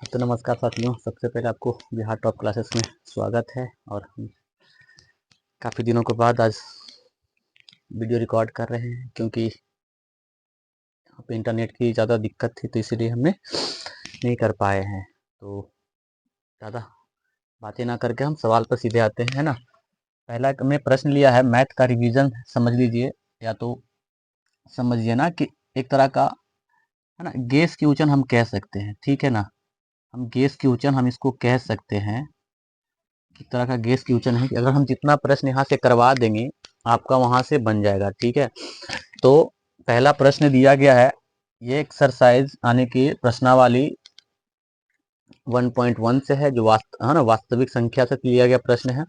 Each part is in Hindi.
तो नमस्कार साथियों, सबसे पहले आपको बिहार टॉप क्लासेस में स्वागत है। और काफ़ी दिनों के बाद आज वीडियो रिकॉर्ड कर रहे हैं, क्योंकि यहाँ पे इंटरनेट की ज़्यादा दिक्कत थी, तो इसीलिए हमने नहीं कर पाए हैं। तो ज़्यादा बातें ना करके हम सवाल पर सीधे आते हैं, है ना। पहला हमने प्रश्न लिया है, मैथ का रिवीजन समझ लीजिए, या तो समझिए ना कि एक तरह का, है ना, गैस की उचन हम कह सकते हैं, ठीक है ना। हम गैस की उचन हम इसको कह सकते हैं, किस तरह का गैस की उचन है कि अगर हम जितना प्रश्न यहाँ से करवा देंगे आपका वहां से बन जाएगा, ठीक है। तो पहला प्रश्न दिया गया है, ये एक्सरसाइज आने की प्रश्नावली 1.1 से है, जो है ना, वास्तविक संख्या से लिया गया प्रश्न है।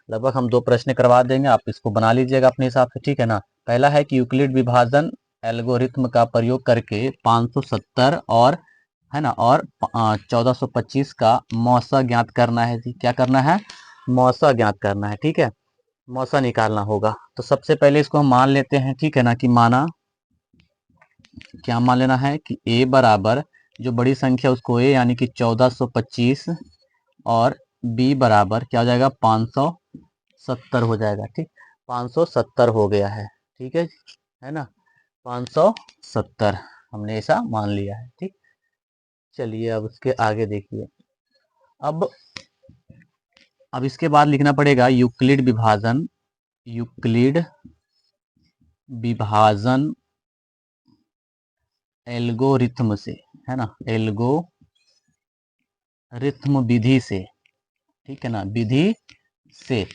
लगभग हम 2 प्रश्न करवा देंगे, आप इसको बना लीजिएगा अपने हिसाब से, ठीक है ना। पहला है कि यूक्लिड विभाजन एल्गोरिथ्म का प्रयोग करके 570 और, है ना, और 1425 का मौसा ज्ञात करना है जी। क्या करना है? मौसा ज्ञात करना है, ठीक है। मौसा निकालना होगा। तो सबसे पहले इसको हम मान लेते हैं, ठीक है ना, कि माना, क्या मान लेना है कि a बराबर, जो बड़ी संख्या उसको a यानी कि 1425, और b बराबर क्या हो जाएगा, 570 हो जाएगा, ठीक। 570 हो गया है, ठीक है ना। 570 हमने ऐसा मान लिया है, ठीक। चलिए अब उसके आगे देखिए। अब अब इसके बाद लिखना पड़ेगा यूक्लिड विभाजन, यूक्लिड विभाजन एल्गोरिथम से, है ना, एल्गोरिथम विधि से, ठीक है ना, विधि से।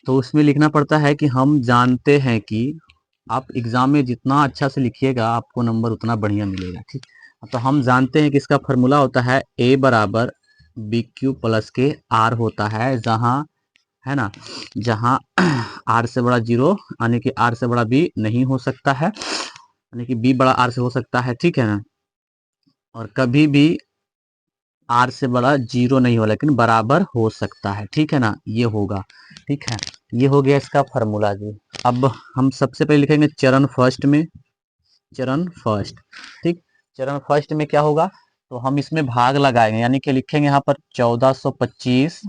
तो उसमें लिखना पड़ता है कि हम जानते हैं कि, आप एग्जाम में जितना अच्छा से लिखिएगा आपको नंबर उतना बढ़िया मिलेगा, ठीक। तो हम जानते हैं कि इसका फॉर्मूला होता है a बराबर बी क्यू प्लस के आर होता है, जहां, है ना, जहां आर से बड़ा 0 यानी कि आर से बड़ा बी नहीं हो सकता है, यानी कि बी बड़ा आर से हो सकता है, ठीक है ना। और कभी भी आर से बड़ा 0 नहीं हो, लेकिन बराबर हो सकता है, ठीक है ना, ये होगा, ठीक है। ये हो गया इसका फॉर्मूला जी। अब हम सबसे पहले लिखेंगे चरण फर्स्ट में, चरण फर्स्ट, ठीक। चरण फर्स्ट में क्या होगा, तो हम इसमें भाग लगाएंगे, यानी कि लिखेंगे यहाँ पर 1425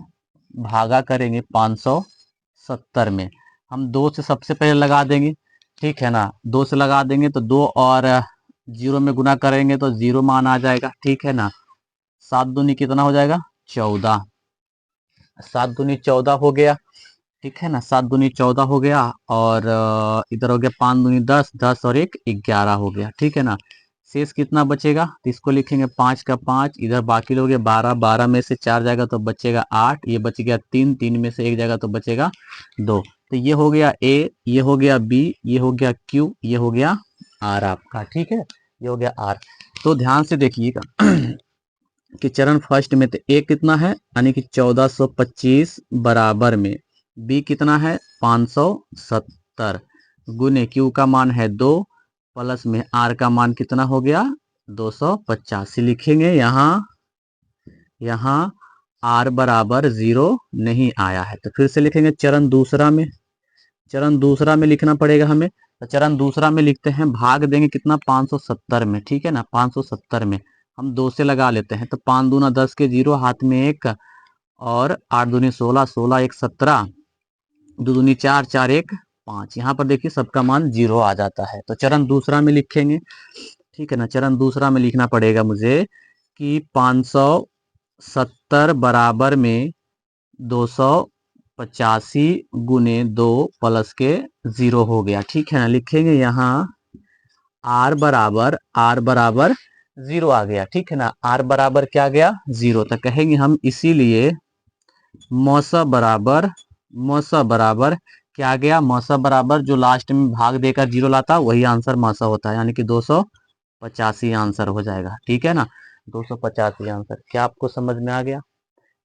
भागा करेंगे 570 में। हम 2 से सबसे पहले लगा देंगे, ठीक है ना। 2 से लगा देंगे तो 2 और 0 में गुना करेंगे तो 0 मान आ जाएगा, ठीक है ना। 7 दूनी कितना हो जाएगा, 14। 7 दूनी 14 हो गया, ठीक है ना। 7 दूनी 14 हो गया, और इधर हो गया 5 दूनी 10, 10 और 1 11 हो गया, ठीक है ना। शेष कितना बचेगा, तो इसको लिखेंगे 5 का 5, इधर बाकी लोग 12, 12 में से 4 जाएगा तो बचेगा 8, ये बच गया 3, 3 में से 1 जाएगा तो बचेगा 2। तो ये हो गया ए, ये हो गया बी, ये हो गया क्यू, ये हो गया आर आपका, ठीक है। ये हो गया आर। तो ध्यान से देखिएगा कि चरण फर्स्ट में तो ए कितना है, यानी कि 1425 बराबर में बी कितना है, 570, गुने क्यू का मान है 2, प्लस में आर का मान कितना हो गया, 285 लिखेंगे। यहाँ आर बराबर 0 नहीं आया है, तो फिर से लिखेंगे चरण दूसरा में। चरण दूसरा में लिखना पड़ेगा हमें, तो चरण दूसरा में लिखते हैं, भाग देंगे कितना, 570 में, ठीक है ना। 570 में हम 2 से लगा लेते हैं, तो 5 दूना 10 के 0, हाथ में 1, और 8 दूनी 16, 16 1 17, 2 दूनी 4, 4 1 5। यहाँ पर देखिए सबका मान 0 आ जाता है। तो चरण दूसरा में लिखेंगे, ठीक है ना। चरण दूसरा में लिखना पड़ेगा मुझे कि 570 बराबर में 285 गुने 2 प्लस के 0 हो गया, ठीक है ना। लिखेंगे यहाँ आर बराबर 0 आ गया, ठीक है ना। आर बराबर क्या आ गया, 0। तो कहेंगे हम इसीलिए मौसा बराबर क्या आ गया, मौसा बराबर जो लास्ट में भाग देकर 0 लाता वही आंसर मौसा होता है, यानी कि 285 आंसर हो जाएगा, ठीक है ना। 285 आंसर। क्या आपको समझ में आ गया,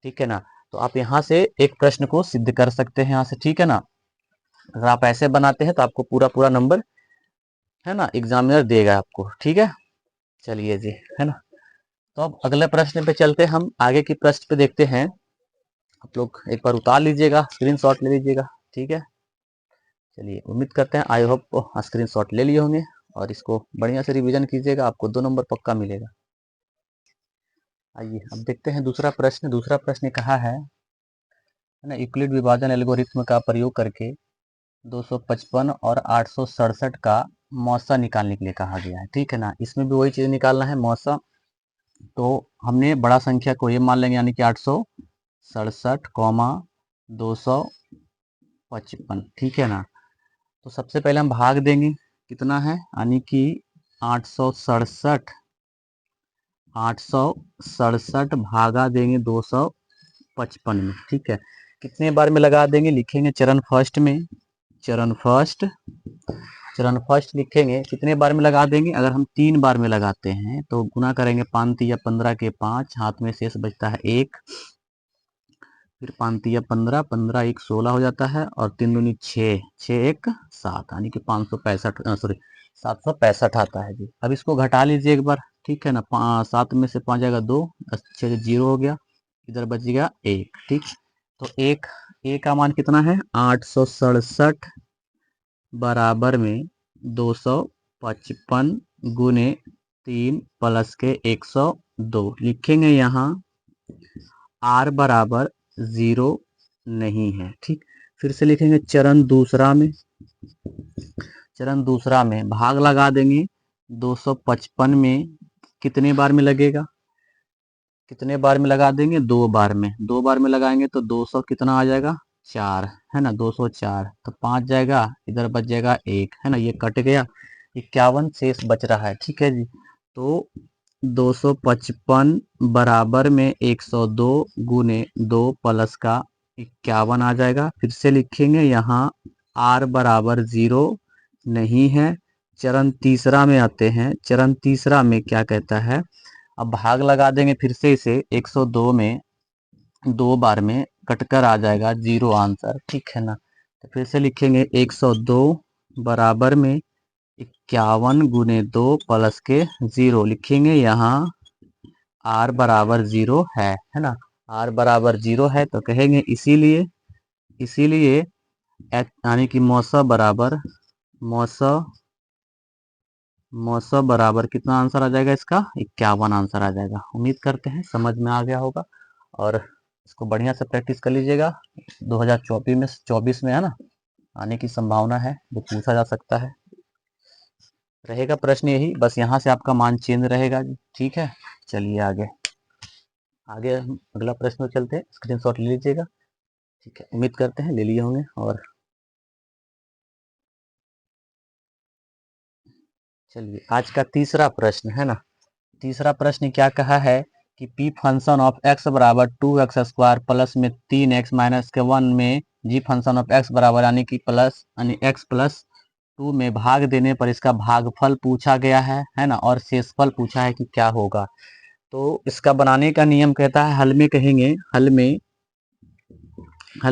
ठीक है ना। तो आप यहाँ से एक प्रश्न को सिद्ध कर सकते हैं यहाँ से, ठीक है ना। अगर आप ऐसे बनाते हैं तो आपको पूरा पूरा नंबर, है ना, एग्जामिनर देगा आपको, ठीक है। चलिए जी, है ना। तो अब अगले प्रश्न पे चलते हैं, हम आगे की प्रश्न पे देखते हैं। आप लोग एक बार उतार लीजिएगा, स्क्रीनशॉट ले लीजिएगा, ठीक है। चलिए, उम्मीद करते हैं, आई होप स्क्रीनशॉट ले लिए होंगे, और इसको बढ़िया से रिवीजन कीजिएगा, आपको 2 नंबर पक्का मिलेगा। आइए अब देखते हैं दूसरा प्रश्न। दूसरा प्रश्न कहा है ना, यूक्लिड विभाजन एल्गोरिथ्म का प्रयोग करके 255 और 867 का मौसा निकालने के लिए कहा गया है। ठीक है ना, इसमें भी वही चीज़ निकालना है, मौसा। तो हमने बड़ा संख्या को ये मान लेंगे, यानी कि 867 कॉमा 255। ठीक है ना, तो सबसे पहले हम भाग देंगे, कितना है, यानी कि 867 867 भागा देंगे 255 में। ठीक है, कितने बार में लगा देंगे, लिखेंगे चरण फर्स्ट में, चरण फर्स्ट, चरण फर्स्ट लिखेंगे, कितने बार में लगा देंगे, अगर हम 3 बार में लगाते हैं तो गुना करेंगे 5 या 15 के 5, हाथ में शेष बचता है 1, फिर 5 या 15, 15 1 16 हो जाता है, और 3 दूनी 6, 6 1 7, यानी कि 565, सॉरी 765 आता है जी। अब इसको घटा लीजिए एक बार। ठीक है ना, 7 में से 5 जाएगा 2, 6 0 हो गया, इधर बच गया 1। ठीक, तो एक ए का मान कितना है, 867 बराबर में 255 गुने 3 प्लस के 102 लिखेंगे। यहाँ आर बराबर 0 नहीं है। ठीक, फिर से लिखेंगे चरण दूसरा में, चरण दूसरा में भाग लगा देंगे 255 में, कितने बार में लगेगा, कितने बार में लगा देंगे, 2 बार में, 2 बार में लगाएंगे तो 200 कितना आ जाएगा, 4 है ना, 204, तो 5 जाएगा, इधर बच जाएगा 1 है ना, ये कट गया, 51 शेष बच रहा है। ठीक है जी, तो 255 बराबर में 102 गुने 2 प्लस का 51 आ जाएगा। फिर से लिखेंगे, यहाँ आर बराबर 0 नहीं है। चरण तीसरा में आते हैं, चरण तीसरा में क्या कहता है, अब भाग लगा देंगे फिर से इसे 102 में, 2 बार में कटकर आ जाएगा 0 आंसर। ठीक है ना, तो फिर से लिखेंगे 102 बराबर में 51 गुने 2 प्लस के 0 लिखेंगे, यहाँ आर बराबर 0 है ना, आर बराबर 0 है, तो कहेंगे इसीलिए, इसीलिए यानी कि मौसा बराबर, मौसा मौसा बराबर कितना आंसर आ जाएगा इसका, 51 आंसर आ जाएगा। उम्मीद करते हैं समझ में आ गया होगा, और इसको बढ़िया से प्रैक्टिस कर लीजिएगा। 2024 में है ना, आने की संभावना है, वो पूछा जा सकता है। रहेगा प्रश्न यही, बस यहाँ से आपका मान चेंज रहेगा जी। ठीक है, चलिए आगे, आगे हम अगला प्रश्न पे चलते हैं, स्क्रीनशॉट ले लीजिएगा। ठीक है, उम्मीद करते हैं ले लिए होंगे। और चलिए आज का तीसरा प्रश्न है ना, तीसरा प्रश्न क्या कहा है कि पी फंक्शन ऑफ एक्स बराबर 2x स्क्वायर प्लस में 3x माइनस के 1 में जी फंक्शन ऑफ एक्स बराबर यानी कि प्लस यानी x प्लस 2 में भाग देने पर इसका भागफल पूछा गया है ना, और शेषफल पूछा है कि क्या होगा। तो इसका बनाने का नियम कहता है, हल में कहेंगे, हल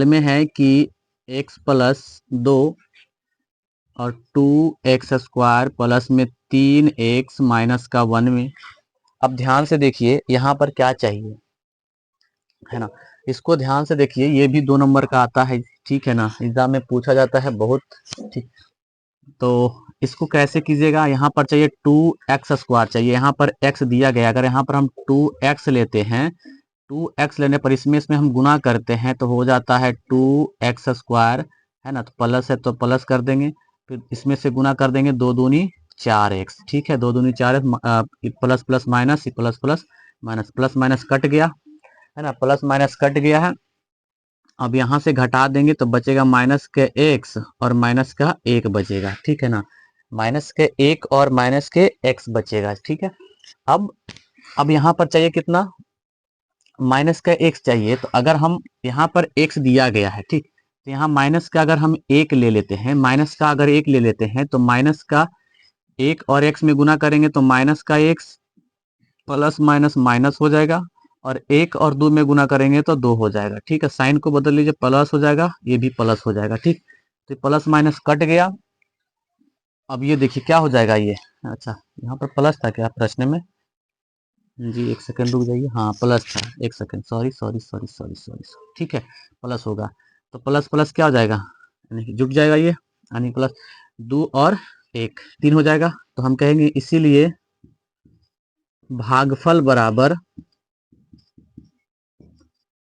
में है कि x प्लस 2 और 2x स्क्वायर प्लस में 3x माइनस का 1 में। अब ध्यान से देखिए यहाँ पर क्या चाहिए, है ना, इसको ध्यान से देखिए, ये भी 2 नंबर का आता है। ठीक है ना, एग्जाम में पूछा जाता है बहुत। ठीक, तो इसको कैसे कीजिएगा, यहाँ पर चाहिए 2x स्क्वायर चाहिए, यहाँ पर x दिया गया, अगर यहाँ पर हम 2x लेते हैं, 2x लेने पर इसमें इसमें हम गुना करते हैं तो हो जाता है 2x स्क्वायर, है ना, तो प्लस है तो प्लस कर देंगे, फिर इसमें से गुना कर देंगे, 2 दूनी 4x। ठीक है, 2 दूनी 4x, plus plus minus, plus plus minus, plus minus cut गया, है ना, प्लस माइनस कट गया है। अब यहाँ से घटा देंगे तो बचेगा माइनस के x और माइनस का 1 बचेगा। ठीक है ना, माइनस के 1 और माइनस के x बचेगा। ठीक है, अब यहाँ पर चाहिए कितना, माइनस का x चाहिए, तो अगर हम यहाँ पर x दिया गया है, ठीक, तो यहाँ माइनस का अगर हम 1 ले लेते हैं, माइनस का अगर 1 ले लेते हैं तो माइनस का 1 और x में गुना करेंगे तो माइनस का x प्लस माइनस माइनस हो जाएगा, और 1 और 2 में गुना करेंगे तो 2 हो जाएगा। ठीक है, साइन को बदल लीजिए, प्लस हो जाएगा, ये भी प्लस हो जाएगा। ठीक, तो प्लस माइनस कट गया। अब ये देखिए क्या हो जाएगा ये, अच्छा यहाँ पर प्लस था क्या प्रश्न में जी, एक सेकंड रुक जाइए, हाँ प्लस था, एक second, sorry sorry sorry sorry sorry. ठीक है, प्लस होगा, तो प्लस प्लस क्या हो जाएगा, यानी कि जुट जाएगा ये, यानी प्लस 2 और 1 3 हो जाएगा। तो हम कहेंगे इसीलिए भागफल बराबर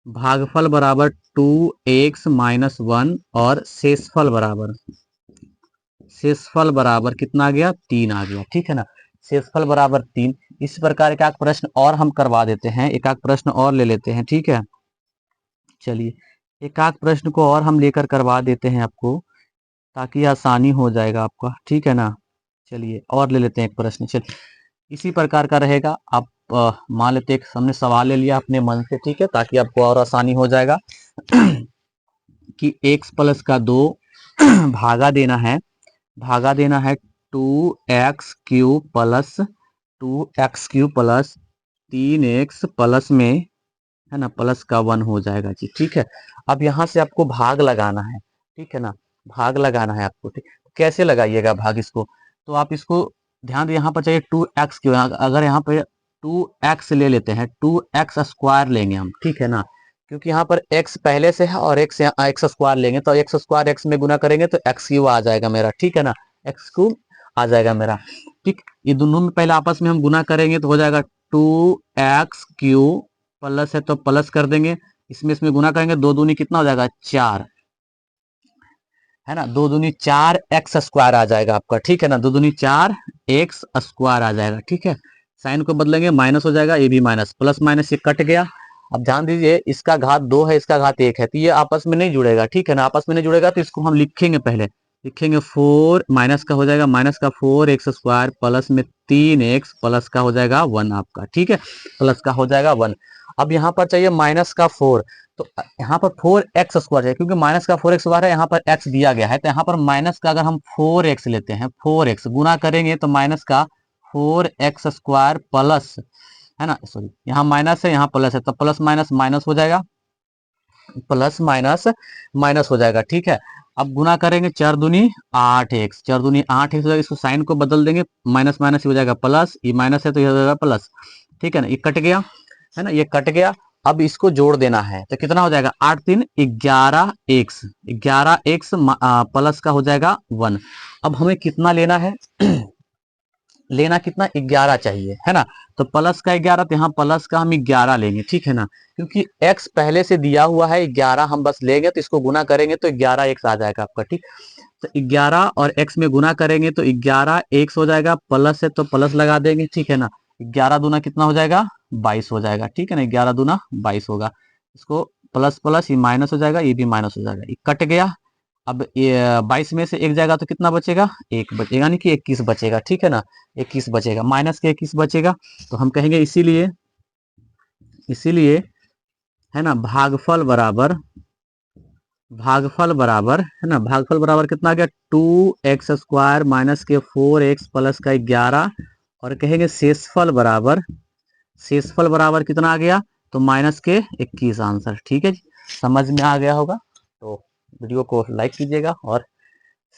भागफल बराबर 2x-1 और शेषफल बराबर कितना आ गया, 3 आ गया। ठीक है ना, शेषफल बराबर 3। इस प्रकार का प्रश्न और हम करवा देते हैं, एक आध प्रश्न और ले लेते हैं। ठीक है, चलिए एक आध प्रश्न को और हम लेकर करवा देते हैं आपको, ताकि आसानी हो जाएगा आपका। ठीक है ना, चलिए और ले लेते हैं एक प्रश्न। चलिए इसी प्रकार का रहेगा। आप मान लेते एक हमने सवाल ले लिया अपने मन से, ठीक है, ताकि आपको और आसानी हो जाएगा कि x प्लस का 2 भागा देना है 2x cube plus 3x plus में, है ना, प्लस का 1 हो जाएगा जी। ठीक है, अब यहाँ से आपको भाग लगाना है। ठीक है ना, भाग लगाना है आपको। ठीक, कैसे लगाइएगा भाग इसको, तो आप इसको ध्यान दे, यहाँ पर चाहिए 2x क्यों, अगर यहाँ पे 2x ले लेते हैं, 2x स्क्वायर लेंगे हम। ठीक है ना, क्योंकि यहाँ पर x पहले से है और x स्क्वायर लेंगे तो x स्क्वायर x में गुना करेंगे तो x क्यूब आ जाएगा मेरा। ठीक है ना, x क्यूब आ जाएगा मेरा। ठीक, ये दोनों में पहले आपस में हम गुना करेंगे तो हो जाएगा 2x क्यूब, प्लस है तो प्लस कर देंगे, इसमें गुना करेंगे, 2 दूनी कितना हो जाएगा, 4, है ना, 2 दूनी 4 एक्स स्क्वायर आ जाएगा आपका। ठीक है ना, 2 दूनी 4 एक्स स्क्वायर आ जाएगा। ठीक है, साइन को बदलेंगे, माइनस हो जाएगा, ये भी माइनस, प्लस माइनस ये कट गया। अब ध्यान दीजिए, इसका घात 2 है, इसका घात 1 है, तो ये आपस में नहीं जुड़ेगा। ठीक है ना, आपस में नहीं जुड़ेगा तो इसको हम लिखेंगे, पहले लिखेंगे 4 माइनस का हो जाएगा, माइनस का 4x स्क्वायर प्लस में 3x प्लस का हो जाएगा 1 आपका। ठीक है, प्लस का हो जाएगा 1। अब यहाँ पर चाहिए माइनस का 4, तो यहाँ पर 4x स्क्वायर है, क्योंकि माइनस का 4x स्क्वायर है, यहाँ पर x दिया गया है, तो यहाँ पर माइनस का अगर हम 4x लेते हैं, 4x गुना करेंगे तो माइनस का 4x स्क्वायर प्लस, है ना, सॉरी यहाँ माइनस है यहाँ प्लस है, तो प्लस माइनस माइनस हो जाएगा, प्लस माइनस माइनस हो जाएगा। ठीक है, अब गुना करेंगे 4 दूनी 8x, 4 दूनी 8x हो जाएगा, इसको साइन को बदल देंगे, माइनस माइनस हो जाएगा प्लस, ये माइनस है तो ये हो जाएगा प्लस। ठीक है ना, ये कट गया, है ना, ये कट गया। अब इसको जोड़ देना है तो कितना हो जाएगा, 8 3 11x, 11x प्लस का हो जाएगा 1। अब हमें कितना लेना है लेना कितना, 11 चाहिए, है ना, तो प्लस का 11, तो यहाँ प्लस का हम 11 लेंगे। ठीक है ना, क्योंकि x पहले से दिया हुआ है, 11 हम बस लेंगे तो इसको गुना करेंगे तो 11x आ जाएगा आपका। ठीक, तो 11 और x में गुना करेंगे तो 11x हो जाएगा, प्लस है तो प्लस लगा देंगे। ठीक है ना, 11 दूना कितना हो जाएगा, 22 हो जाएगा। ठीक है ना, 11 दूना 22 होगा, इसको प्लस प्लस ये माइनस हो जाएगा, ये भी माइनस हो जाएगा, ये कट गया। अब ये 22 में से एक जाएगा तो कितना बचेगा, एक बचेगा, यानी कि 21 बचेगा। ठीक है ना, 21 बचेगा, माइनस के 21 बचेगा, तो हम कहेंगे इसीलिए इसीलिए है ना, भागफल बराबर है ना, भागफल बराबर कितना आ गया, 2x स्क्वायर माइनस के 4x प्लस का 11, और कहेंगे शेषफल बराबर कितना आ गया, तो माइनस के 21 आंसर। ठीक है जी, समझ में आ गया होगा, तो वीडियो को लाइक कीजिएगा और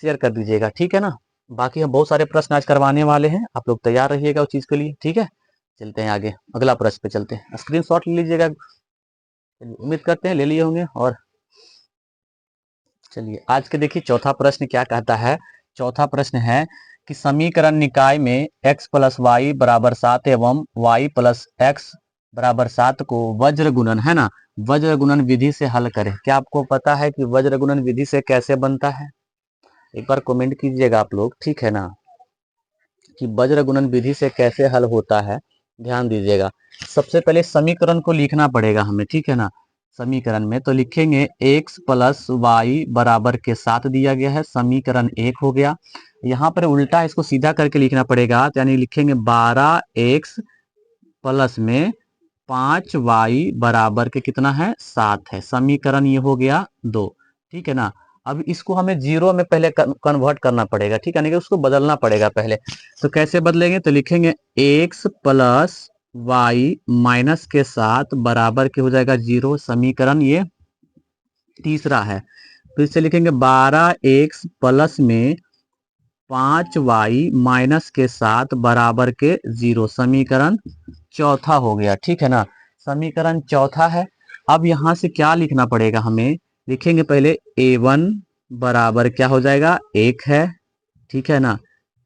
शेयर कर दीजिएगा। ठीक है ना, बाकी हम बहुत सारे प्रश्न आज करवाने वाले हैं, आप लोग तैयार रहिएगा उस चीज के लिए। ठीक है, चलते हैं आगे, अगला प्रश्न पे चलते हैं, स्क्रीनशॉट ले लीजिएगा, उम्मीद करते हैं ले लिए होंगे। और चलिए आज के देखिए चौथा प्रश्न क्या कहता है। चौथा प्रश्न है कि समीकरण निकाय में x प्लस वाई बराबर 7 एवं y प्लस एक्स बराबर 7 को वज्र गुणन, है ना, वज्र गुणन विधि से हल करें। क्या आपको पता है कि वज्र गुणन विधि से कैसे बनता है, एक बार कमेंट कीजिएगा आप लोग। ठीक है ना, कि वज्र गुणन विधि से कैसे हल होता है, ध्यान दीजिएगा। सबसे पहले समीकरण को लिखना पड़ेगा हमें। ठीक है ना, समीकरण में तो लिखेंगे x प्लस वाई बराबर के 7 दिया गया है, समीकरण 1 हो गया। यहाँ पर उल्टा इसको सीधा करके लिखना पड़ेगा, तो यानी लिखेंगे 12x प्लस में 5y बराबर के कितना है, 7 है, समीकरण ये हो गया 2। ठीक है ना, अब इसको हमें जीरो में पहले कन्वर्ट करना पड़ेगा। ठीक है ना, कि उसको बदलना पड़ेगा पहले, तो कैसे बदलेंगे, तो लिखेंगे x प्लस वाई माइनस के 7 बराबर के हो जाएगा 0, समीकरण ये तीसरा है। फिर से लिखेंगे 12x प्लस में 5y माइनस के 7 बराबर के 0, समीकरण चौथा हो गया। ठीक है ना, समीकरण चौथा है। अब यहां से क्या लिखना पड़ेगा हमें, लिखेंगे पहले a1 बराबर क्या हो जाएगा, 1 है। ठीक है ना,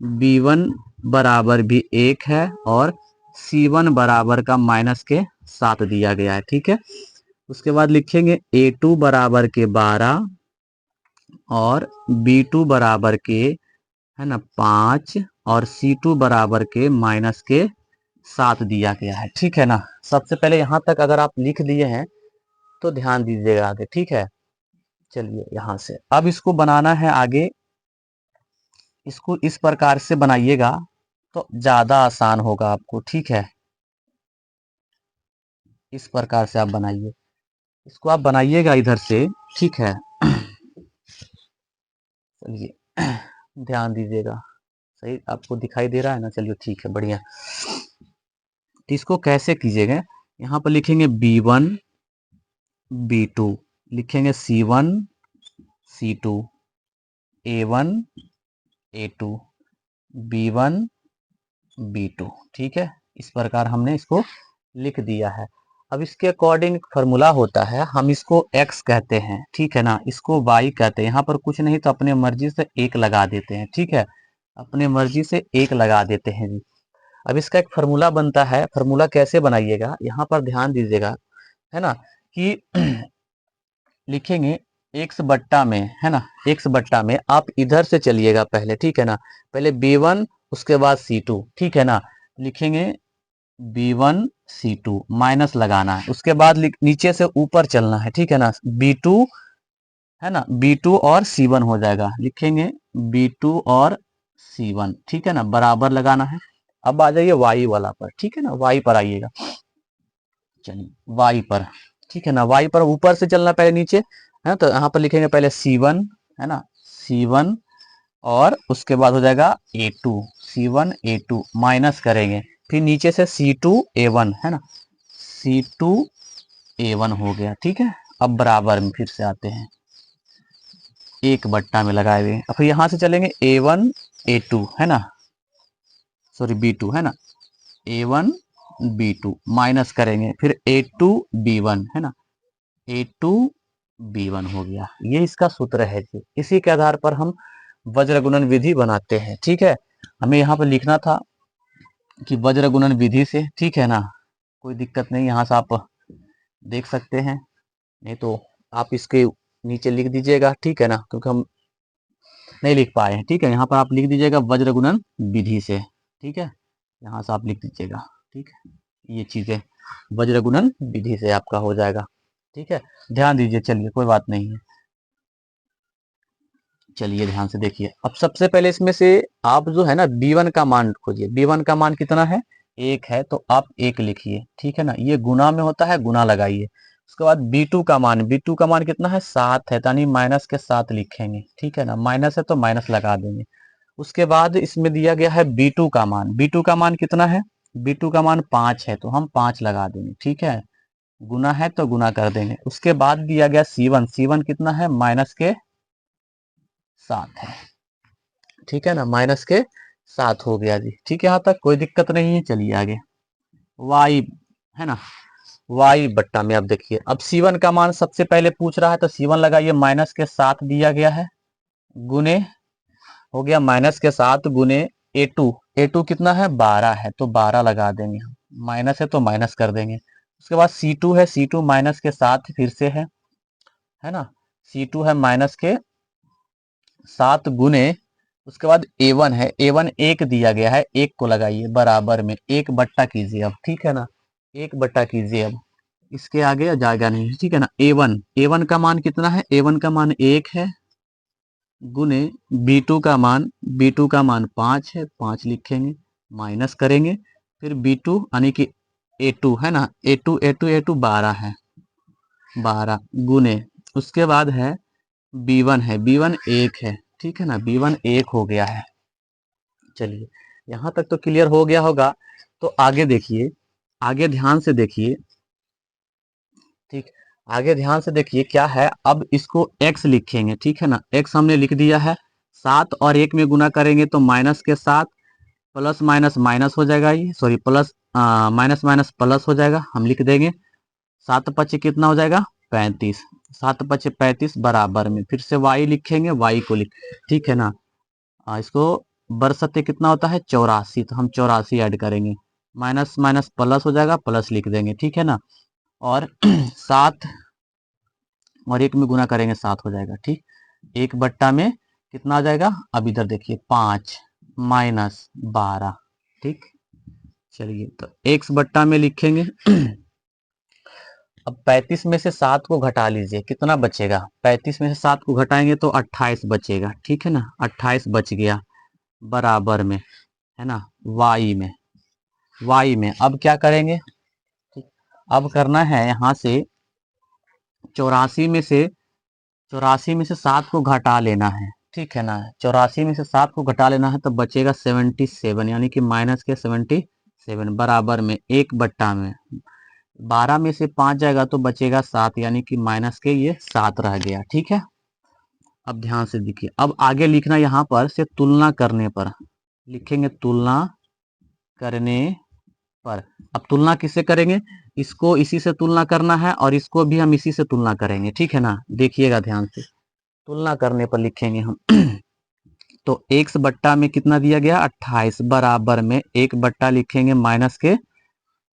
b1 बराबर भी 1 है, और c1 बराबर का माइनस के 7 दिया गया है। ठीक है, उसके बाद लिखेंगे A2 बराबर के 12 और B2 बराबर के, है ना, 5 और C2 बराबर के माइनस के 7 दिया गया है। ठीक है ना। सबसे पहले यहाँ तक अगर आप लिख दिए हैं तो ध्यान दीजिएगा आगे। ठीक है, चलिए यहाँ से अब इसको बनाना है आगे। इसको इस प्रकार से बनाइएगा तो ज्यादा आसान होगा आपको। ठीक है, इस प्रकार से आप बनाइए, इसको आप बनाइएगा इधर से। ठीक है, चलिए ध्यान दीजिएगा। सही आपको दिखाई दे रहा है ना? चलिए ठीक है, बढ़िया। तो इसको कैसे कीजिएगा, यहाँ पर लिखेंगे B1 B2, लिखेंगे C1 C2, A1 A2, B1 B2। ठीक है, इस प्रकार हमने इसको लिख दिया है। अब इसके अकॉर्डिंग फार्मूला होता है, हम इसको x कहते हैं। ठीक है ना, इसको y कहते हैं। यहाँ पर कुछ नहीं तो अपने मर्जी से 1 लगा देते हैं। ठीक है, अपने मर्जी से 1 लगा देते हैं जी। अब इसका एक फार्मूला बनता है। फार्मूला कैसे बनाइएगा, यहाँ पर ध्यान दीजिएगा, है ना, कि लिखेंगे x बट्टा में, है ना, x बट्टा में आप इधर से चलिएगा पहले। ठीक है ना, पहले B1 उसके बाद C2। ठीक है ना, लिखेंगे B1 C2 माइनस लगाना है। उसके बाद नीचे से ऊपर चलना है। ठीक है ना, B2, है ना, B2 और C1 हो जाएगा। लिखेंगे B2 और C1। ठीक है ना, बराबर लगाना है। अब आ जाइए y वाला पर। ठीक है ना, y पर आइएगा। चलिए y पर, ठीक है ना, y पर ऊपर से चलना पहले नीचे, है तो यहाँ पर लिखेंगे पहले C1, है ना, C1 और उसके बाद हो जाएगा A2, C1 A2 माइनस करेंगे, फिर नीचे से C2 A1, है ना, C2 A1 हो गया। ठीक है, अब बराबर में फिर से आते हैं, एक बट्टा में लगाए हुए। अब फिर यहाँ से चलेंगे A1 A2, है ना, सॉरी B2, है ना, A1 B2 माइनस करेंगे, फिर A2 B1, है ना, A2 B1 हो गया। ये इसका सूत्र है जी। इसी के आधार पर हम वज्र गुणन विधि बनाते हैं। ठीक है, हमें यहाँ पर लिखना था कि वज्र गुणन विधि से। ठीक है ना, कोई दिक्कत नहीं, यहाँ से आप देख सकते हैं, नहीं तो आप इसके नीचे लिख दीजिएगा। ठीक है ना, क्योंकि हम नहीं लिख पाए हैं। ठीक है, यहाँ पर आप लिख दीजिएगा वज्र गुणन विधि से। ठीक है, यहाँ से आप लिख दीजिएगा। ठीक है, ये चीजें वज्र गुणन विधि से आपका हो जाएगा। ठीक है, ध्यान दीजिए। चलिए कोई बात नहीं है, चलिए ध्यान से देखिए। अब सबसे पहले इसमें से आप जो है ना B1 का मान खोजिए। B1 का मान कितना है, 1 है, तो आप 1 लिखिए। ठीक है ना, ये गुना में होता है, गुना लगाइए। उसके बाद B2 का मान, B2 का मान कितना है, 7 है, यानी माइनस के 7 लिखेंगे। ठीक है ना, माइनस है तो माइनस लगा देंगे। उसके बाद इसमें दिया गया है B2 का मान। B2 का मान कितना है, B2 का मान 5 है, तो हम 5 लगा देंगे। ठीक है, गुना है तो गुना कर देंगे। उसके बाद दिया गया C1, C1 कितना है, माइनस के 7 है। ठीक है ना, माइनस के 7 हो गया जी। ठीक है, यहाँ तक कोई दिक्कत नहीं है। चलिए आगे y, है ना, y बट्टा में अब देखिए, अब C1 का मान सबसे पहले पूछ रहा है तो C1 लगाइए, माइनस के 7 दिया गया है, गुने हो गया माइनस के 7 गुने A2, A2 कितना है, 12 है, तो 12 लगा देंगे हम, माइनस है तो माइनस कर देंगे। उसके बाद C2 है, C2 माइनस के 7 फिर से है ना, C2 है माइनस के 7 गुने, उसके बाद A1 है, A1 1 दिया गया है, 1 को लगाइए बराबर में, 1 बट्टा कीजिए अब। ठीक है ना, 1 बट्टा कीजिए अब, इसके आगे जाएगा नहीं। ठीक है ना, A1 का मान कितना है, A1 का मान 1 है, गुने B2 का मान 5 है, 5 लिखेंगे, माइनस करेंगे, फिर B2 यानी कि A2, है ना, A2 12 है, 12 गुने, उसके बाद है B1 है, B1 1 है। ठीक है ना, B1 1 हो गया है। चलिए यहाँ तक तो क्लियर हो गया होगा। तो आगे देखिए, आगे ध्यान से देखिए। ठीक, आगे ध्यान से देखिए क्या है। अब इसको x लिखेंगे। ठीक है ना, x हमने लिख दिया है, 7 और 1 में गुना करेंगे तो माइनस के 7, प्लस माइनस माइनस हो जाएगा, ये sorry plus minus minus plus हो जाएगा, हम लिख देंगे। 7 पचे कितना हो जाएगा, 35, 7 पचे 35 बराबर में फिर से y लिखेंगे, y को लिख, ठीक है ना, इसको बरसते कितना होता है, 84, तो हम 84 ऐड करेंगे, माइनस माइनस प्लस हो जाएगा, प्लस लिख देंगे। ठीक है ना, और 7 और 1 में गुना करेंगे 7 हो जाएगा। ठीक, 1 बट्टा में कितना आ जाएगा, अब इधर देखिए 5 माइनस 12। ठीक, चलिए तो x बट्टा में लिखेंगे अब 35 में से 7 को घटा लीजिए, कितना बचेगा, 35 में से 7 को घटाएंगे तो 28 बचेगा। ठीक है ना, 28 बच गया बराबर में, है ना, y में अब क्या करेंगे, ठीक, अब करना है यहाँ से 84 में से 7 को घटा लेना है। ठीक है ना, 84 में से 7 को घटा लेना है तो बचेगा 77, यानी कि माइनस के 77 बराबर में 1 बट्टा में 12 में से 5 जाएगा तो बचेगा 7, यानी कि माइनस के ये 7 रह गया। ठीक है, अब ध्यान से देखिए, अब आगे लिखना यहाँ पर से तुलना करने पर लिखेंगे, तुलना करने पर। अब तुलना किससे करेंगे, इसको इसी से तुलना करना है और इसको भी हम इसी से तुलना करेंगे। ठीक है ना, देखिएगा ध्यान से, तुलना करने पर लिखेंगे हम तो x बट्टा में कितना दिया गया 28 बराबर में 1 बट्टा लिखेंगे माइनस के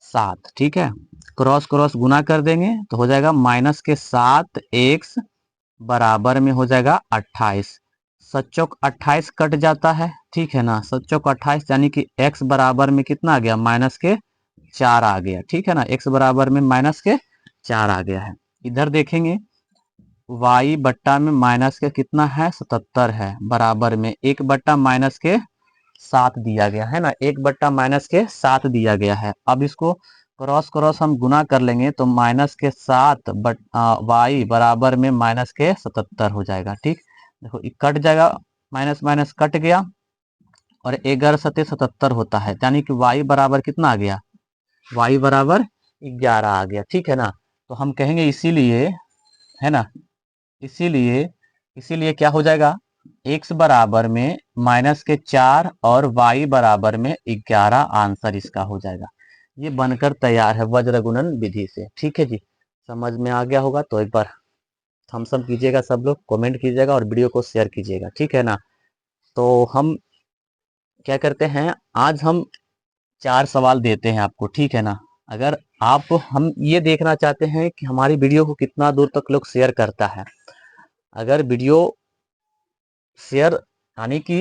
7। ठीक है, क्रॉस क्रॉस गुना कर देंगे तो हो जाएगा माइनस के 7 x बराबर में हो जाएगा 28। 7 चौक 28 कट जाता है। ठीक है ना, 7 चौक 28 यानी कि x बराबर में कितना आ गया, माइनस के 4 आ गया। ठीक है ना, x बराबर में माइनस के 4 आ गया है। इधर देखेंगे y बट्टा में माइनस के कितना है 77 है बराबर में 1 बट्टा माइनस के 7 दिया गया है ना, 1 बट्टा माइनस के 7 दिया गया है। अब इसको क्रॉस क्रॉस हम गुना कर लेंगे तो माइनस के 7 y बराबर में माइनस के 77 हो जाएगा। ठीक, देखो ये कट जाएगा, माइनस माइनस कट गया और 11 सत्ते 77 होता है, यानी कि y बराबर कितना आ गया, y बराबर 11 आ गया। ठीक है ना, तो हम कहेंगे इसीलिए, है ना, इसीलिए क्या हो जाएगा, x बराबर में माइनस के 4 और y बराबर में 11 आंसर इसका हो जाएगा। ये बनकर तैयार है वज्र गुणन विधि से। ठीक है जी, समझ में आ गया होगा तो एक बार थम्स अप कीजिएगा, सब लोग कमेंट कीजिएगा और वीडियो को शेयर कीजिएगा। ठीक है ना, तो हम क्या करते हैं, आज हम 4 सवाल देते हैं आपको। ठीक है ना, अगर आप, हम ये देखना चाहते हैं कि हमारी वीडियो को कितना दूर तक लोग शेयर करता है। अगर वीडियो शेयर यानी कि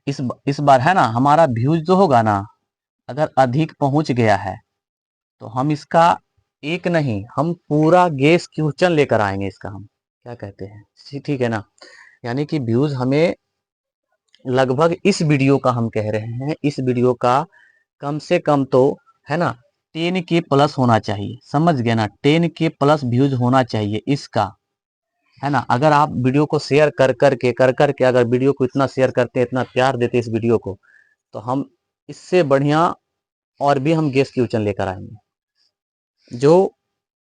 इस बार है ना, हमारा व्यूज जो होगा ना, अगर अधिक पहुंच गया है तो हम इसका एक नहीं, हम पूरा गेस क्वेश्चन लेकर आएंगे इसका, हम क्या कहते हैं, ठीक है ना, यानी कि व्यूज हमें लगभग इस वीडियो का, हम कह रहे हैं इस वीडियो का कम से कम तो, है ना, 10 के प्लस होना चाहिए। समझ गए ना, 10 के प्लस व्यूज होना चाहिए इसका, है ना। अगर आप वीडियो को शेयर कर करके अगर वीडियो को इतना शेयर करते, इतना प्यार देते इस वीडियो को, तो हम इससे बढ़िया और भी हम गेस्ट क्वेश्चन लेकर आएंगे। जो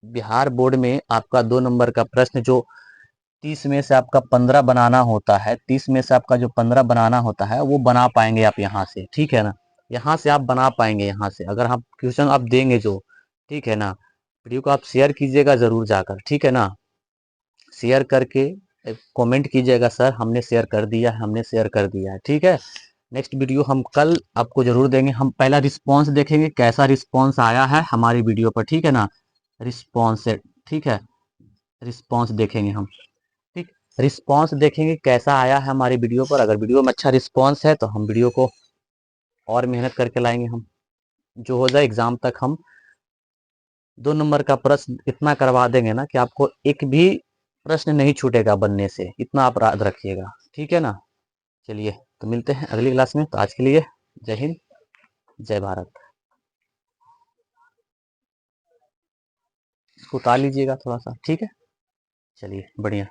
बिहार बोर्ड में आपका 2 नंबर का प्रश्न, जो 30 में से आपका 15 बनाना होता है, 30 में से आपका जो 15 बनाना होता है वो बना पाएंगे आप यहाँ से। ठीक है ना, यहाँ से आप बना पाएंगे, यहाँ से अगर आप क्वेश्चन आप देंगे जो, ठीक है ना। वीडियो को आप शेयर कीजिएगा जरूर जाकर, ठीक है ना, शेयर करके कमेंट कीजिएगा, सर हमने शेयर कर दिया है, हमने शेयर कर दिया है। ठीक है, नेक्स्ट वीडियो हम कल आपको जरूर देंगे। हम पहला रिस्पांस देखेंगे, कैसा रिस्पांस आया है हमारी वीडियो पर। ठीक है ना, रिस्पांस से, ठीक है, रिस्पांस देखेंगे हम, ठीक, रिस्पांस देखेंगे कैसा आया है हमारी वीडियो पर। अगर वीडियो में अच्छा रिस्पांस है तो हम वीडियो को और मेहनत करके लाएंगे, हम जो हो जाए एग्जाम तक हम 2 नंबर का प्रश्न इतना करवा देंगे ना कि आपको एक भी प्रश्न नहीं छूटेगा बनने से, इतना आप याद रखिएगा। ठीक है ना, चलिए तो मिलते हैं अगली क्लास में। तो आज के लिए जय हिंद, जय भारत। इसको उतार लीजिएगा थोड़ा सा, ठीक है, चलिए बढ़िया।